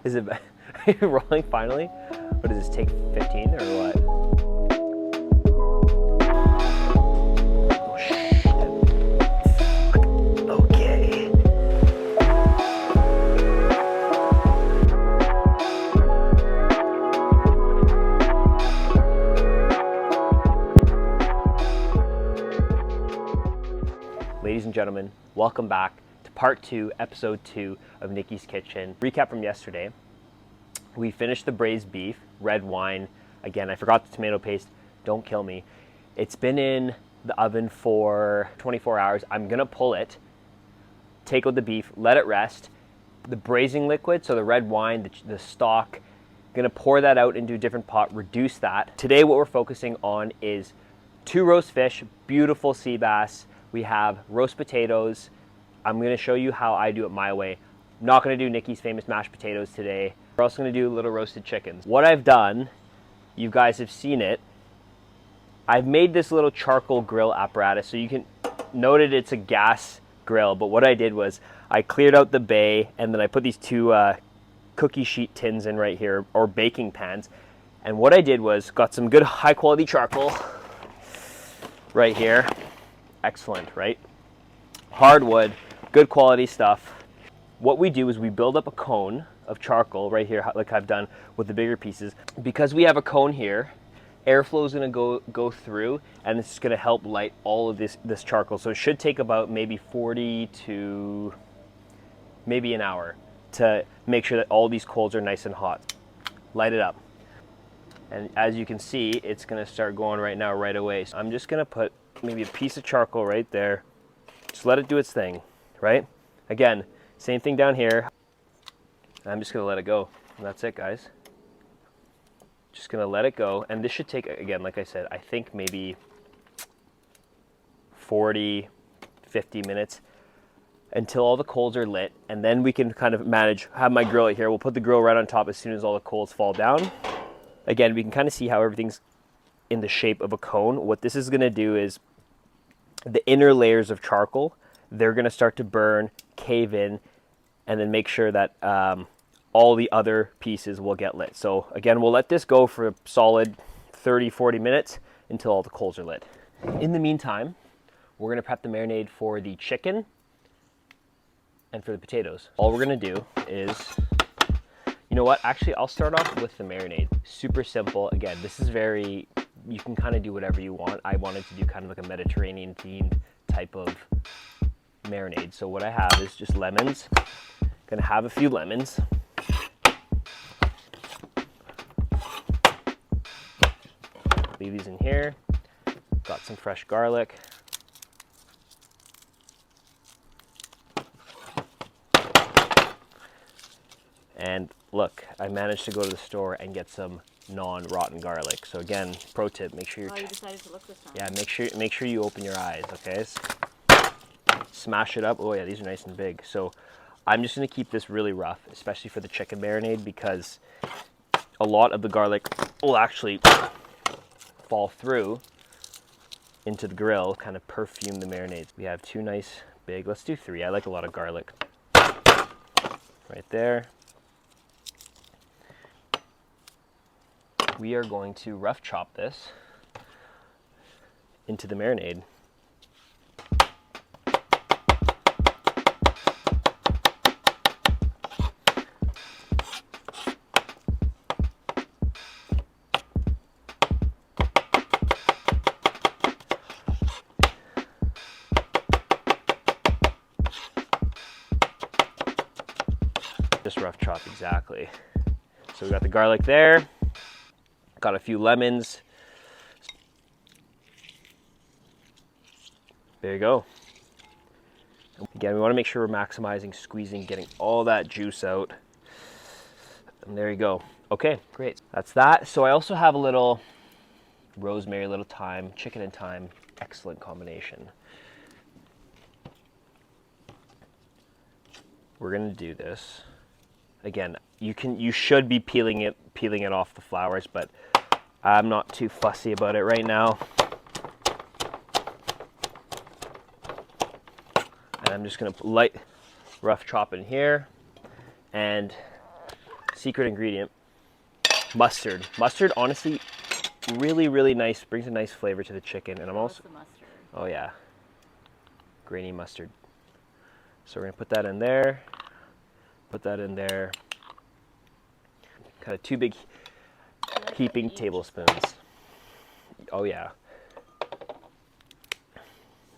Is it are you rolling finally? What does this take 15 or what? Oh shit. Okay. Ladies and gentlemen, welcome back to part 2, episode 2 of Nikki's Kitchen. Recap from yesterday. We finished the braised beef, red wine. Again, I forgot the tomato paste. Don't kill me. It's been in the oven for 24 hours. I'm gonna pull it, take out the beef, let it rest. The braising liquid, so the red wine, the stock, gonna pour that out into a different pot, reduce that. Today what we're focusing on is 2 roast fish, beautiful sea bass. We have roast potatoes. I'm gonna show you how I do it my way. I'm not gonna do Nikki's famous mashed potatoes today. We're also gonna do little roasted chickens. What I've done, you guys have seen it, I've made this little charcoal grill apparatus. So you can note it's a gas grill, but what I did was I cleared out the bay and then I put these 2 cookie sheet tins in right here, or baking pans. And what I did was got some good high quality charcoal right here. Excellent, right? Hardwood, good quality stuff. What we do is we build up a cone of charcoal right here, like I've done with the bigger pieces. Because we have a cone here, airflow is going to go through, and it's going to help light all of this charcoal. So it should take about maybe 40 to maybe an hour to make sure that all these coals are nice and hot. Light it up. And as you can see, it's going to start going right now, right away. So I'm just going to put maybe a piece of charcoal right there. Just let it do its thing, right? Again, same thing down here. I'm just gonna let it go. And that's it, guys. Just gonna let it go. And this should take, again, like I said, I think maybe 40, 50 minutes until all the coals are lit. And then we can kind of have my grill here. We'll put the grill right on top as soon as all the coals fall down. Again, we can kind of see how everything's in the shape of a cone. What this is gonna do is the inner layers of charcoal, they're gonna start to burn, cave in, and then make sure that all the other pieces will get lit. So again, we'll let this go for a solid 30, 40 minutes until all the coals are lit. In the meantime, we're gonna prep the marinade for the chicken and for the potatoes. All we're gonna do is, you know what, actually I'll start off with the marinade. Super simple. Again, this is very, you can kind of do whatever you want. I wanted to do kind of like a Mediterranean themed type of marinade. So what I have is just lemons. Gonna have a few lemons. Leave these in here. Got some fresh garlic. And look, I managed to go to the store and get some non-rotten garlic. So again, pro tip, make sure you decided to look this time. Yeah, make sure you open your eyes, okay? Smash it up. Oh yeah, these are nice and big. So I'm just gonna keep this really rough, especially for the chicken marinade, because a lot of the garlic will actually fall through into the grill, kind of perfume the marinade. We have 2 nice big, let's do 3. I like a lot of garlic. Right there. We are going to rough chop this into the marinade. Just rough chop, exactly. So we got the garlic there. Got a few lemons. There you go. Again, we want to make sure we're maximizing, squeezing, getting all that juice out. And there you go. Okay, great. That's that. So I also have a little rosemary, a little thyme, chicken and thyme. Excellent combination. We're gonna do this. Again, you should be peeling it off the flowers, but I'm not too fussy about it right now. And I'm just gonna light rough chop in here and secret ingredient, mustard. Mustard, honestly, really nice, brings a nice flavor to the chicken. And I'm also, the mustard? oh yeah, grainy mustard. So we're gonna put that in there, put that in there. Kind of 2 big heaping tablespoons. Oh yeah.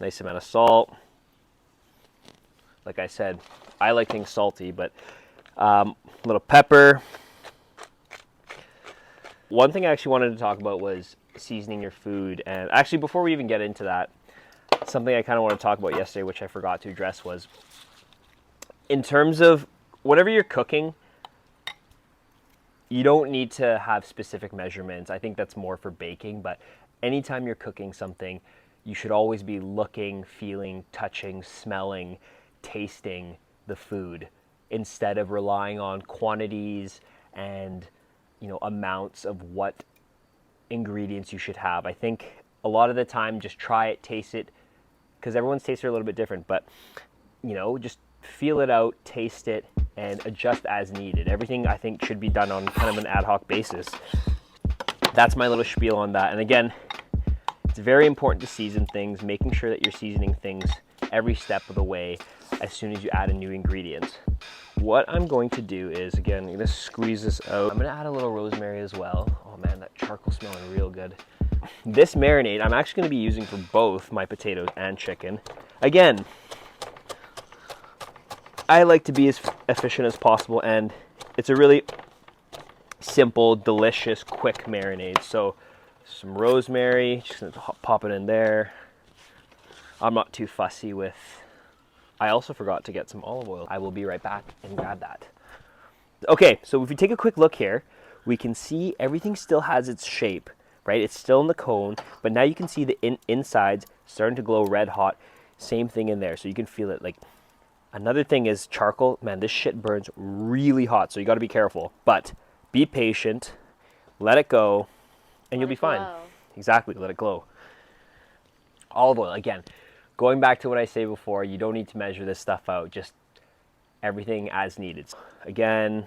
Nice amount of salt. Like I said, I like things salty, but a little pepper. One thing I actually wanted to talk about was seasoning your food. And actually, before we even get into that, something I kind of want to talk about yesterday, which I forgot to address, was in terms of whatever you're cooking, you don't need to have specific measurements. I think that's more for baking, but anytime you're cooking something, you should always be looking, feeling, touching, smelling, tasting the food instead of relying on quantities and, you know, amounts of what ingredients you should have. I think a lot of the time, just try it, taste it, because everyone's tastes are a little bit different, but, you know, just feel it out, taste it, and adjust as needed. Everything, I think, should be done on kind of an ad hoc basis. That's my little spiel on that. And again, it's very important to season things, making sure that you're seasoning things every step of the way as soon as you add in new ingredients. What I'm going to do is, again, I'm going to squeeze this out. I'm going to add a little rosemary as well. Oh man, that charcoal smelling real good. This marinade, I'm actually going to be using for both my potatoes and chicken. Again, I like to be as efficient as possible, and it's a really simple, delicious, quick marinade. So some rosemary, just gonna pop it in there. I'm not too fussy with, I also forgot to get some olive oil. I will be right back and grab that. Okay, so if you take a quick look here, we can see everything still has its shape, right? It's still in the cone, but now you can see the insides starting to glow red hot. Same thing in there, so you can feel it. Like, another thing is charcoal. Man, this shit burns really hot, so you got to be careful. But be patient, let it go, and you'll be fine. Exactly, let it glow. Olive oil, again, going back to what I say before, you don't need to measure this stuff out, just everything as needed. Again,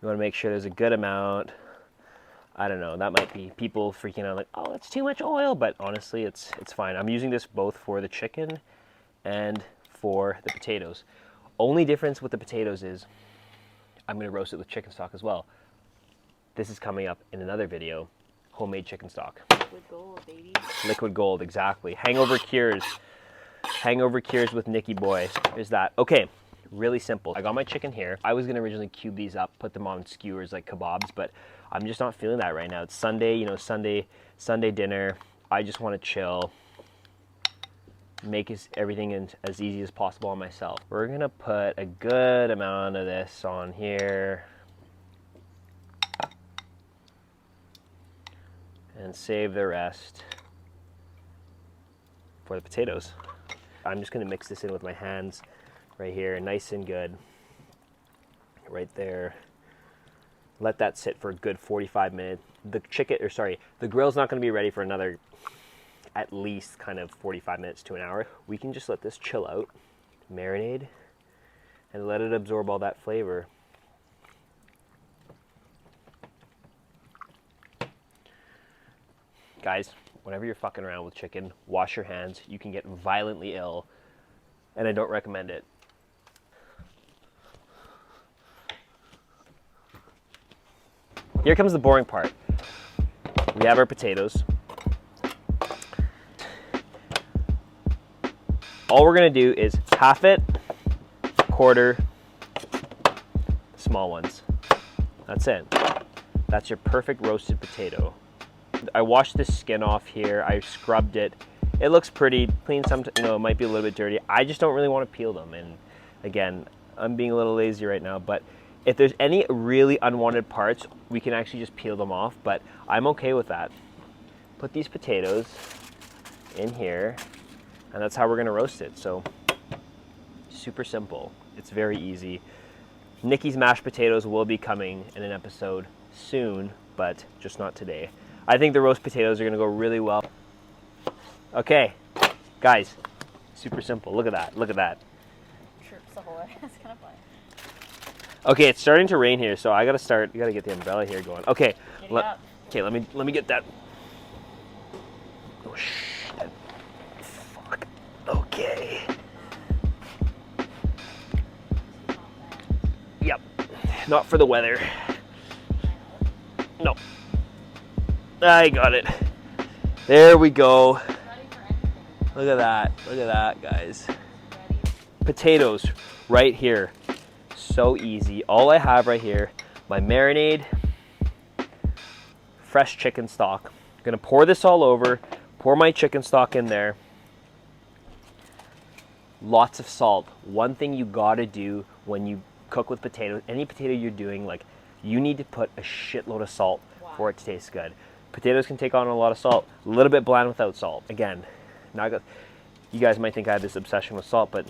you want to make sure there's a good amount. I don't know, that might be people freaking out like, oh, it's too much oil, but honestly, it's fine. I'm using this both for the chicken and for the potatoes. Only difference with the potatoes is I'm going to roast it with chicken stock as well. This is coming up in another video, homemade chicken stock. Liquid gold, baby. Liquid gold, exactly. Hangover cures. Hangover cures with Nikki boy. There's that. Okay, really simple. I got my chicken here. I was going to originally cube these up, put them on skewers like kebabs, but I'm just not feeling that right now. It's Sunday, you know, Sunday dinner. I just want to chill. Make everything as easy as possible on myself. We're gonna put a good amount of this on here and save the rest for the potatoes. I'm just gonna mix this in with my hands right here, nice and good. Right there. Let that sit for a good 45 minutes. The grill's not gonna be ready for another at least kind of 45 minutes to an hour. We can just let this chill out, marinade, and let it absorb all that flavor. Guys, whenever you're fucking around with chicken, wash your hands. You can get violently ill, and I don't recommend it. Here comes the boring part. We have our potatoes. All we're gonna do is half it, quarter, small ones. That's it. That's your perfect roasted potato. I washed the skin off here. I scrubbed it. It looks pretty clean. You know, it might be a little bit dirty. I just don't really want to peel them. And again, I'm being a little lazy right now, but if there's any really unwanted parts, we can actually just peel them off, but I'm okay with that. Put these potatoes in here, and that's how we're gonna roast it. So super simple. It's very easy. Nikki's mashed potatoes will be coming in an episode soon, but just not today. I think the roast potatoes are gonna go really well. Okay, guys, super simple. Look at that, look at that. Chirps ahoy. That's kind of funny. Okay, it's starting to rain here, so I gotta start. You gotta get the umbrella here going. Okay, okay. Let me get that. Oh shit! Fuck. Okay. Yep. Not for the weather. No. I got it. There we go. Look at that. Look at that, guys. Potatoes right here. So easy. All I have right here, my marinade, fresh chicken stock. I'm gonna pour this all over, pour my chicken stock in there. Lots of salt. One thing you gotta do when you cook with potatoes, any potato you're doing, like, you need to put a shitload of salt for it to taste good. Potatoes can take on a lot of salt. A little bit bland without salt. Again, you guys might think I have this obsession with salt, but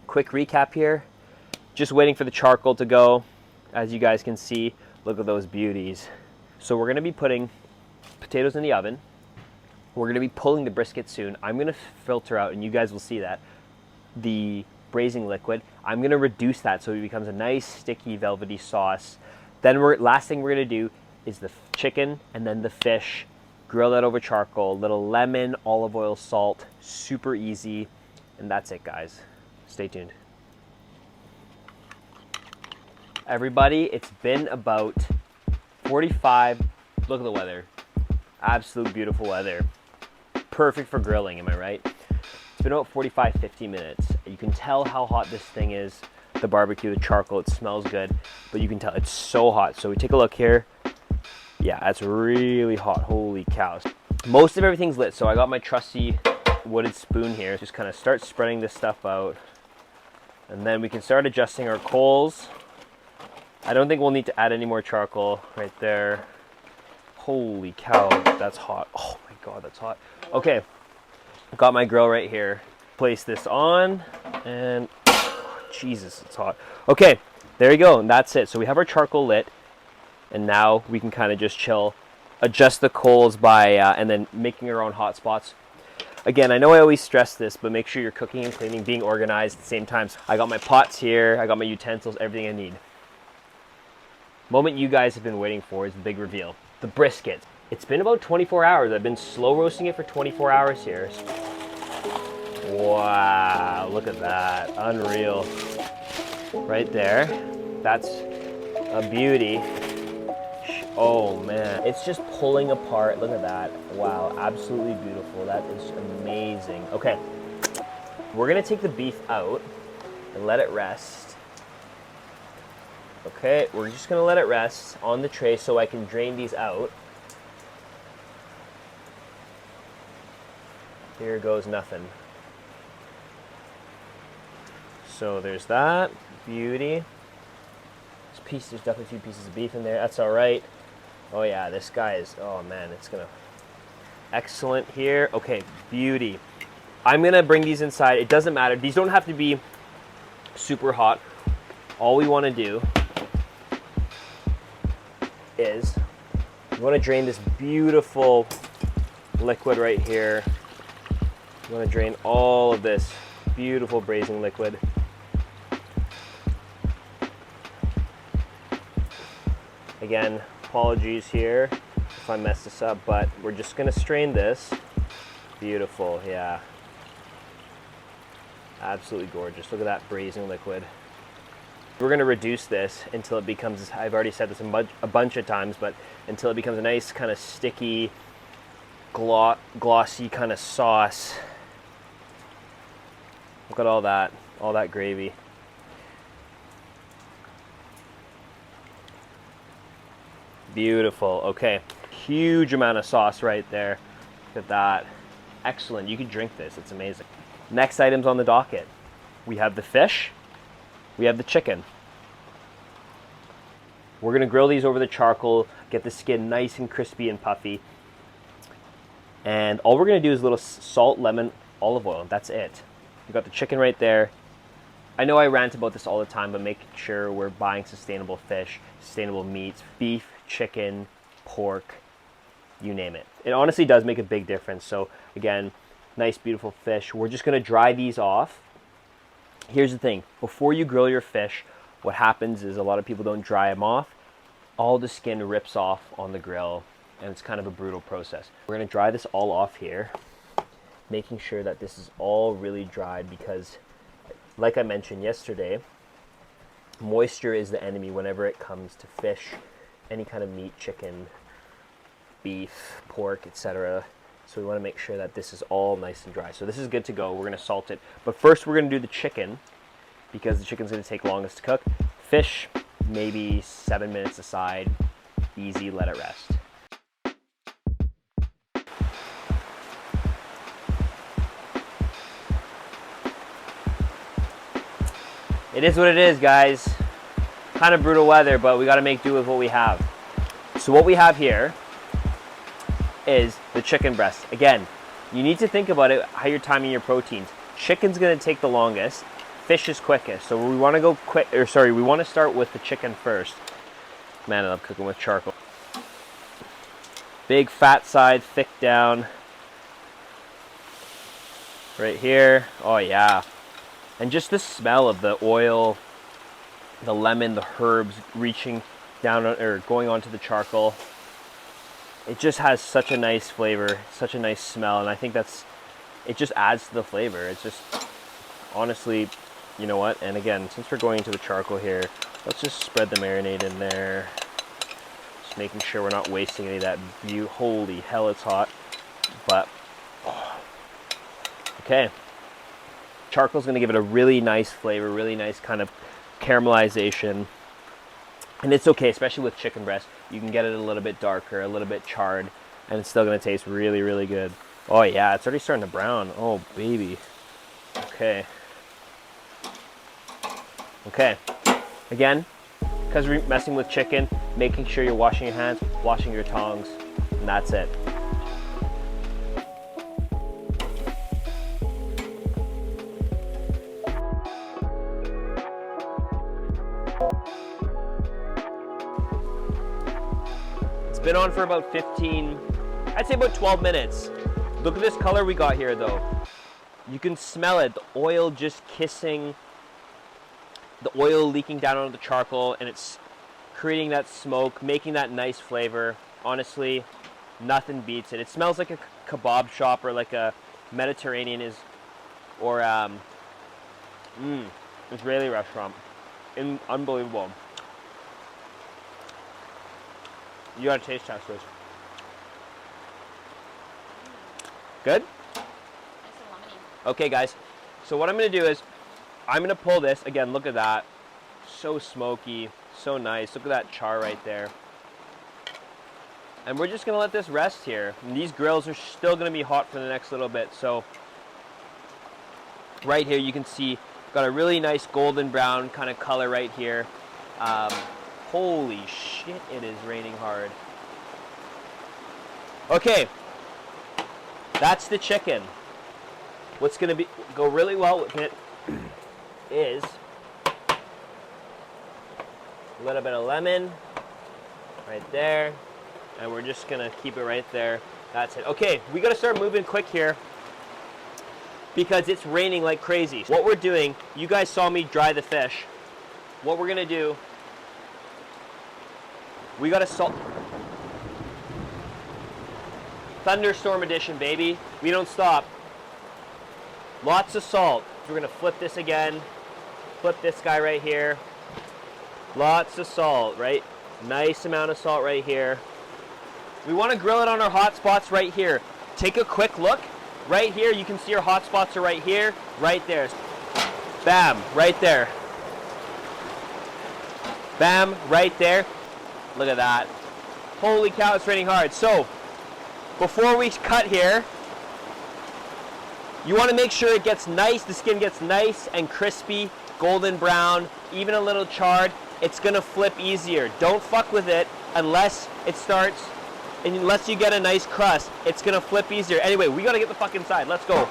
quick recap here. Just waiting for the charcoal to go. As you guys can see, look at those beauties. So we're gonna be putting potatoes in the oven. We're gonna be pulling the brisket soon. I'm gonna filter out, and you guys will see that, the braising liquid. I'm gonna reduce that so it becomes a nice, sticky, velvety sauce. Then last thing we're gonna do is the chicken and then the fish. Grill that over charcoal, little lemon, olive oil, salt, super easy. And that's it, guys. Stay tuned. Everybody, it's been about 45, look at the weather. Absolute beautiful weather. Perfect for grilling, am I right? It's been about 45, 50 minutes. You can tell how hot this thing is. The barbecue, the charcoal, it smells good, but you can tell it's so hot. So we take a look here. Yeah, that's really hot, holy cows. Most of everything's lit, so I got my trusty wooden spoon here. Just kind of start spreading this stuff out. And then we can start adjusting our coals. I don't think we'll need to add any more charcoal right there. Holy cow, that's hot. Oh my God, that's hot. Okay, got my grill right here. Place this on and Jesus, it's hot. Okay, there you go, and that's it. So we have our charcoal lit, and now we can kind of just chill, adjust the coals by, and then making our own hot spots. Again, I know I always stress this, but make sure you're cooking and cleaning, being organized at the same time. I got my pots here, I got my utensils, everything I need. Moment you guys have been waiting for is the big reveal, the brisket. It's been about 24 hours. I've been slow roasting it for 24 hours here. Wow, look at that, unreal. Right there, that's a beauty. Oh man, it's just pulling apart. Look at that. Wow, absolutely beautiful. That is amazing. Okay, we're gonna take the beef out and let it rest. Okay, we're just gonna let it rest on the tray so I can drain these out. Here goes nothing. So there's that, beauty. There's definitely a few pieces of beef in there. That's all right. Oh yeah, this guy is, oh man, it's gonna, excellent here. Okay, beauty. I'm gonna bring these inside. It doesn't matter. These don't have to be super hot. All we wanna do is, we wanna drain this beautiful liquid right here. We wanna drain all of this beautiful braising liquid. Again, apologies here if I mess this up, but we're just gonna strain this. Beautiful, yeah. Absolutely gorgeous. Look at that braising liquid. We're gonna reduce this until it becomes, I've already said this a bunch of times, but until it becomes a nice kind of sticky, glossy kind of sauce. Look at all that gravy. Beautiful. Okay, huge amount of sauce right there. Look at that. Excellent. You could drink this. It's amazing. Next items on the docket. We have the fish. We have the chicken. We're going to grill these over the charcoal, get the skin nice and crispy and puffy. And all we're going to do is a little salt, lemon, olive oil. That's it. We got the chicken right there. I know I rant about this all the time, but make sure we're buying sustainable fish, sustainable meats, beef, chicken, pork, you name it. It honestly does make a big difference. So again, nice, beautiful fish. We're just gonna dry these off. Here's the thing, before you grill your fish, what happens is a lot of people don't dry them off. All the skin rips off on the grill, and it's kind of a brutal process. We're gonna dry this all off here, making sure that this is all really dried, because like I mentioned yesterday, moisture is the enemy whenever it comes to fish, any kind of meat, chicken, beef, pork, etc. So we want to make sure that this is all nice and dry. So this is good to go. We're going to salt it. But first we're going to do the chicken, because the chicken's going to take longest to cook. Fish, maybe 7 minutes aside. Easy, let it rest. It is what it is, guys. Kind of brutal weather, but we got to make do with what we have. So what we have here is the chicken breast. Again, you need to think about it, how you're timing your proteins. Chicken's going to take the longest. Fish is quickest. So we want to go quick, or sorry, we want to start with the chicken first. Man, I love cooking with charcoal. Big fat side, thick down. Right here. Oh yeah. And just the smell of the oil, the lemon, the herbs reaching down or going onto the charcoal. It just has such a nice flavor, such a nice smell, and I think it just adds to the flavor. It's just, honestly, you know what? And again, since we're going into the charcoal here, let's just spread the marinade in there. Just making sure we're not wasting any of that view. Holy hell, it's hot. But, oh. Okay. Charcoal's gonna give it a really nice flavor, really nice kind of caramelization. And it's okay, especially with chicken breast. You can get it a little bit darker, a little bit charred, and it's still gonna taste really, really good. Oh yeah, it's already starting to brown. Oh baby. Okay. Okay. Again, because we're messing with chicken, making sure you're washing your hands, washing your tongs, and that's it. Been on for about 15, I'd say about 12 minutes. Look at this color we got here though. You can smell it, the oil just kissing, the oil leaking down onto the charcoal, and it's creating that smoke, making that nice flavor. Honestly, nothing beats it. It smells like a kebab shop or like a Mediterranean or Israeli restaurant. Unbelievable. You gotta taste test this. Good? Okay guys, so what I'm gonna do is, I'm gonna pull this, again, look at that. So smoky, so nice. Look at that char right there. And we're just gonna let this rest here. And these grills are still gonna be hot for the next little bit. So, right here you can see, got a really nice golden brown kind of color right here. Holy shit, it is raining hard. Okay, that's the chicken. What's gonna go really well with it is a little bit of lemon right there, and we're just gonna keep it right there. That's it. Okay, we gotta start moving quick here because it's raining like crazy. What we're doing, you guys saw me dry the fish. What we're gonna do, we got to salt. Thunderstorm edition, baby. We don't stop. Lots of salt. We're going to flip this again. Flip this guy right here. Lots of salt, right? Nice amount of salt right here. We want to grill it on our hot spots right here. Take a quick look. Right here, you can see our hot spots are right here, right there. Bam, right there. Bam, right there. Look at that. Holy cow, it's raining hard. So, before we cut here, you want to make sure it gets nice, the skin gets nice and crispy, golden brown, even a little charred. It's going to flip easier. Don't fuck with it unless it starts, and unless you get a nice crust, it's going to flip easier. Anyway, we got to get the fuck inside. Let's go.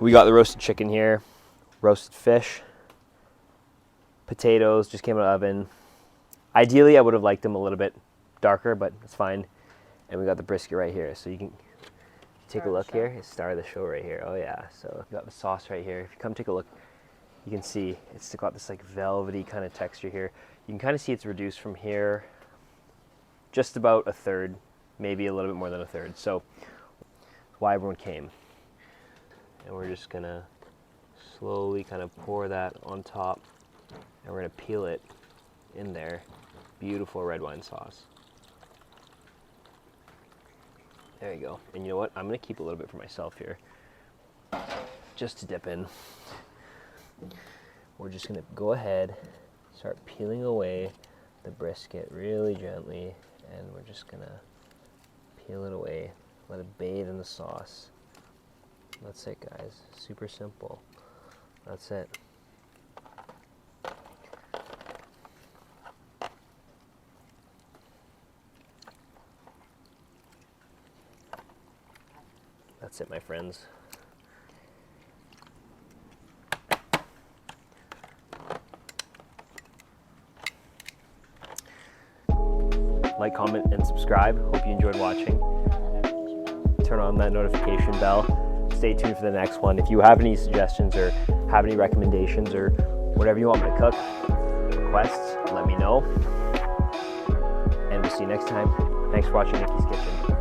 We got the roasted chicken here, roasted fish, potatoes just came out of the oven. Ideally, I would have liked them a little bit darker, but it's fine. And we got the brisket right here. So you can take a look here. It's star of the show right here. Oh yeah. So we got the sauce right here. If you come take a look, you can see it's got this like velvety kind of texture here. You can kind of see it's reduced from here just about a third, maybe a little bit more than a third. So why everyone came. And we're just gonna slowly kind of pour that on top, and we're gonna peel it in there. Beautiful red wine sauce. There you go. And you know what? I'm gonna keep a little bit for myself here, just to dip in. We're just gonna go ahead, start peeling away the brisket really gently, and we're just gonna peel it away, let it bathe in the sauce. That's it, guys. Super simple. That's it. That's it, my friends. Like, comment, and subscribe. Hope you enjoyed watching. Turn on that notification bell. Stay tuned for the next one. If you have any suggestions or have any recommendations or whatever you want me to cook, requests, let me know. And we'll see you next time. Thanks for watching Nikki's Kitchen.